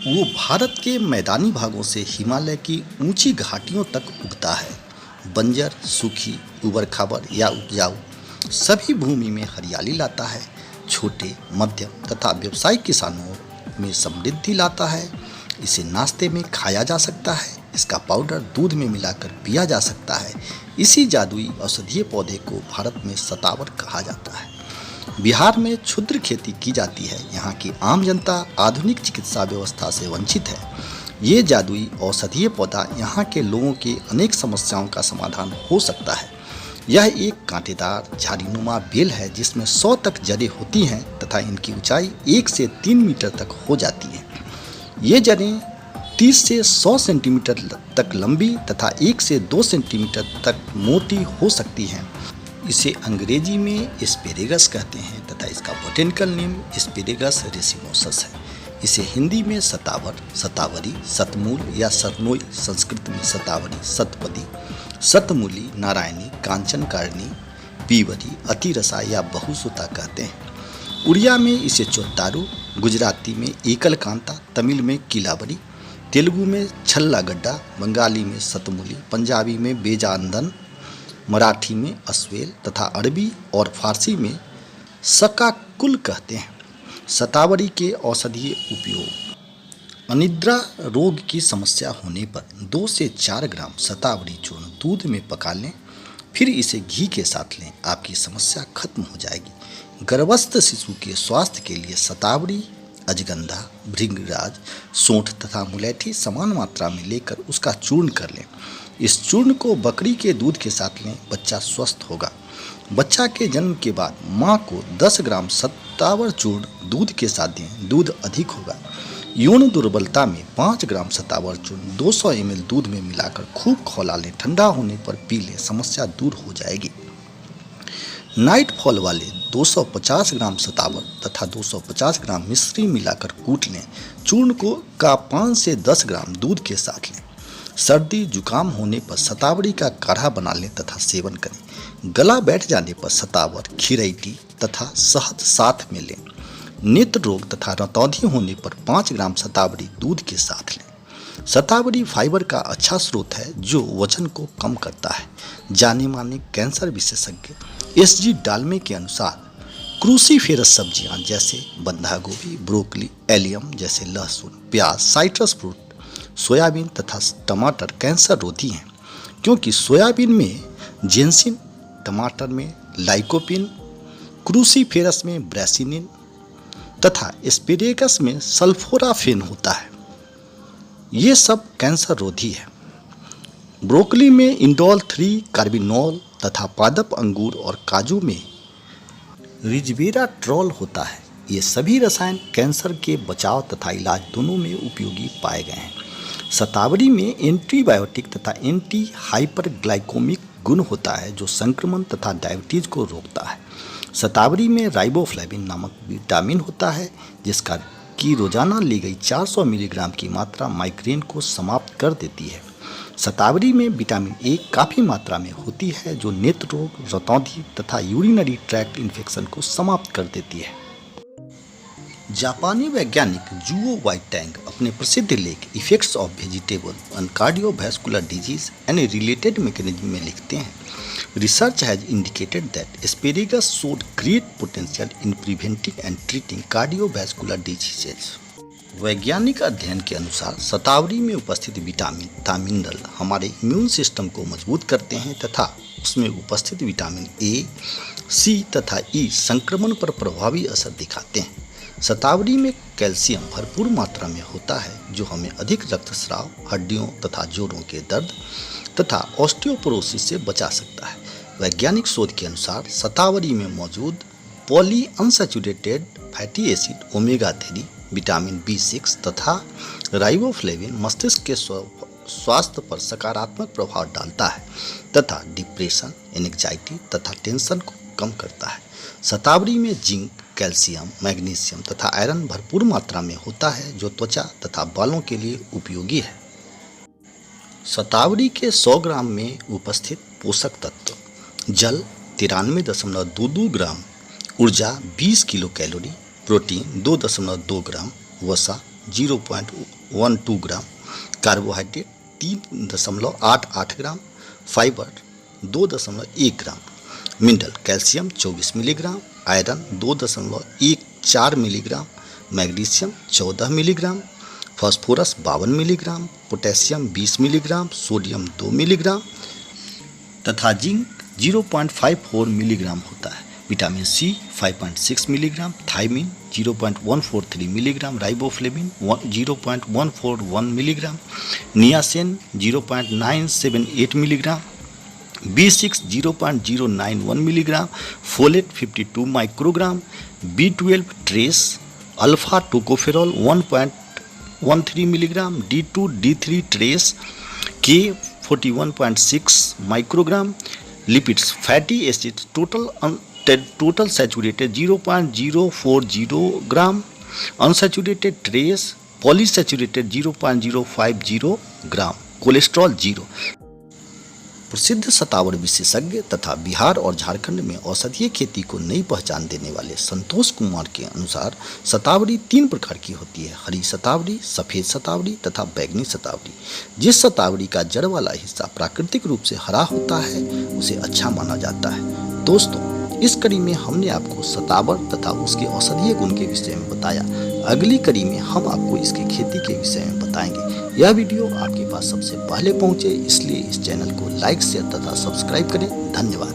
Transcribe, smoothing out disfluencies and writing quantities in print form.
वो भारत के मैदानी भागों से हिमालय की ऊंची घाटियों तक उगता है। बंजर, सूखी, उबड़-खाबड़ या उपजाऊ सभी भूमि में हरियाली लाता है। छोटे, मध्यम तथा व्यावसायिक किसानों में समृद्धि लाता है। इसे नाश्ते में खाया जा सकता है। इसका पाउडर दूध में मिलाकर पिया जा सकता है। इसी जादुई औषधीय पौधे को भारत में शतावर कहा जाता है। बिहार में क्षुद्र खेती की जाती है। यहाँ की आम जनता आधुनिक चिकित्सा व्यवस्था से वंचित है। ये जादुई औषधीय पौधा यहाँ के लोगों की अनेक समस्याओं का समाधान हो सकता है। यह एक कांटेदार झाड़ीनुमा बेल है जिसमें 100 तक जड़ें होती हैं तथा इनकी ऊंचाई 1 से 3 मीटर तक हो जाती है। ये जड़ें 30 से 100 सेंटीमीटर तक लंबी तथा 1 से 2 सेंटीमीटर तक मोटी हो सकती हैं। इसे अंग्रेजी में एस्पेरेगस कहते हैं तथा इसका बोटेनिकल नेम एस्पेरेगस रेसिनोसस है। इसे हिंदी में शतावर, शतावरी, शतमूल या शतनोई, संस्कृत में शतावरी, शतपदी, शतमूली, नारायणी, कांचनकारिणी, पीवरी, अतिरसा या बहुसुता कहते हैं। उड़िया में इसे चोत्तारू, गुजराती में एकलकांता, तमिल में किलावरी, तेलुगु में छल्लागड्डा, बंगाली में शतमूली, पंजाबी में बेजांदन, मराठी में अस्वेल तथा अरबी और फारसी में सकाकुल कहते हैं। शतावरी के औषधीय उपयोग: अनिद्रा रोग की समस्या होने पर 2 से 4 ग्राम शतावरी चूर्ण दूध में पका लें, फिर इसे घी के साथ लें। आपकी समस्या खत्म हो जाएगी। गर्भस्थ शिशु के स्वास्थ्य के लिए शतावरी, अजगंधा, भृंगराज, सोंठ तथा मुलैठी समान मात्रा में लेकर उसका चूर्ण कर लें। इस चूर्ण को बकरी के दूध के साथ लें, बच्चा स्वस्थ होगा। बच्चा के जन्म के बाद माँ को 10 ग्राम शतावर चूर्ण दूध के साथ दें, दूध अधिक होगा। यौन दुर्बलता में 5 ग्राम शतावर चूर्ण 200 ml दूध में मिलाकर खूब खौला लें, ठंडा होने पर पी लें, समस्या दूर हो जाएगी। नाइट फॉल वाले 250 ग्राम शतावर तथा 250 ग्राम मिश्री मिलाकर कूट लें। चूर्ण को 5 से 10 ग्राम दूध के साथ लें। सर्दी जुकाम होने पर शतावरी का काढ़ा बना लें तथा सेवन करें। गला बैठ जाने पर शतावर, खिरैटी तथा शहद साथ में लें। नेत्र रोग तथा रतौंधी होने पर 5 ग्राम शतावरी दूध के साथ लें। शतावरी फाइबर का अच्छा स्रोत है जो वजन को कम करता है। जाने माने कैंसर विशेषज्ञ SG डालमे के अनुसार क्रूसीफेरस सब्जियां जैसे बंधा गोभी, ब्रोकली, एलियम जैसे लहसुन, प्याज, साइट्रस फ्रूट, सोयाबीन तथा टमाटर कैंसर रोधी हैं, क्योंकि सोयाबीन में जेंसिन, टमाटर में लाइकोपिन, क्रूसीफेरस में ब्रैसिनिन तथा एस्पेरेगस में सल्फोराफेन होता है। ये सब कैंसर रोधी है। ब्रोकली में इंडोल 3 कार्बिनोल तथा पादप अंगूर और काजू में रिजवेराट्रोल होता है। ये सभी रसायन कैंसर के बचाव तथा इलाज दोनों में उपयोगी पाए गए हैं। शतावरी में एंटीबायोटिक तथा एंटी हाइपरग्लाइकोमिक गुण होता है जो संक्रमण तथा डायबिटीज को रोकता है। शतावरी में राइबोफ्लेविन नामक विटामिन होता है जिसका की रोजाना ली गई 400 मिलीग्राम की मात्रा माइग्रेन को समाप्त कर देती है। शतावरी में विटामिन ए काफ़ी मात्रा में होती है जो नेत्र रोग, रतौंधी तथा यूरिनरी ट्रैक्ट इन्फेक्शन को समाप्त कर देती है। जापानी वैज्ञानिक जुओ वाइटैंग अपने प्रसिद्ध लेख effects of vegetable on cardiovascular disease and related mechanism में लिखते हैं, research has indicated that asparagus showed great potential in preventing and treating cardiovascular diseases. वैज्ञानिक अध्ययन के अनुसार शतावरी में उपस्थित विटामिन तथा मिनरल हमारे इम्यून सिस्टम को मजबूत करते हैं तथा उसमें उपस्थित विटामिन ए, सी तथा ई संक्रमण पर प्रभावी असर दिखाते हैं। शतावरी में कैल्शियम भरपूर मात्रा में होता है जो हमें अधिक रक्तस्राव, हड्डियों तथा जोड़ों के दर्द तथा ऑस्टियोपोरोसिस से बचा सकता है। वैज्ञानिक शोध के अनुसार शतावरी में मौजूद poly unsaturated fatty acid, omega 3, vitamin B6 तथा राइबोफ्लेविन मस्तिष्क के स्वास्थ्य पर सकारात्मक प्रभाव डालता है तथा डिप्रेशन, एंग्जाइटी तथा टेंशन को कम करता है। शतावरी में जिंक, कैल्शियम, मैग्नीशियम तथा आयरन भरपूर मात्रा में होता है जो त्वचा तथा बालों के लिए उपयोगी है। शतावरी के 100 ग्राम में उपस्थित पोषक तत्व: जल 93.22 ग्राम, ऊर्जा 20 किलो कैलोरी, प्रोटीन 2.2 ग्राम, वसा 0.12 gram, carbohydrate 3.88 gram, fibre 2.1 gram, mineral calcium 24 milligram, iron 2.14 milligram, magnesium 14 milligram, phosphorus 52 milligram, potassium 20 milligram, sodium 2 milligram तथा जिंक 0.54 मिलीग्राम होता है। Vitamin C 5.6 milligram, thiamine 0.143 milligram, riboflavin 0.141 milligram, niacin 0.978 milligram, B6 0.091 milligram, folate 52 microgram, B12 trace, alpha tocopherol 1.13 milligram, D2 D3 trace, K 41.6 microgram, lipids fatty acids total saturated 0.040 ग्राम, unsaturated trace polyunsaturated 0.050 ग्राम, cholesterol 0। प्रसिद्ध शतावरी विशेषज्ञ तथा बिहार और झारखंड में औषधीय खेती को नई पहचान देने वाले संतोष कुमार के अनुसार शतावरी 3 प्रकार की होती है: हरी शतावरी, सफ़ेद शतावरी तथा बैंगनी शतावरी। जिस शतावरी का जड़ वाला हिस्सा प्राकृतिक रूप से हरा होता है उसे अच्छा माना जाता है। दोस्तों, इस कड़ी में हमने आपको शतावर तथा उसके औषधीय गुण के विषय में बताया। अगली कड़ी में हम आपको इसकी खेती के विषय में बताएंगे। यह वीडियो आपके पास सबसे पहले पहुंचे, इसलिए इस चैनल को लाइक, शेयर तथा सब्सक्राइब करें। धन्यवाद।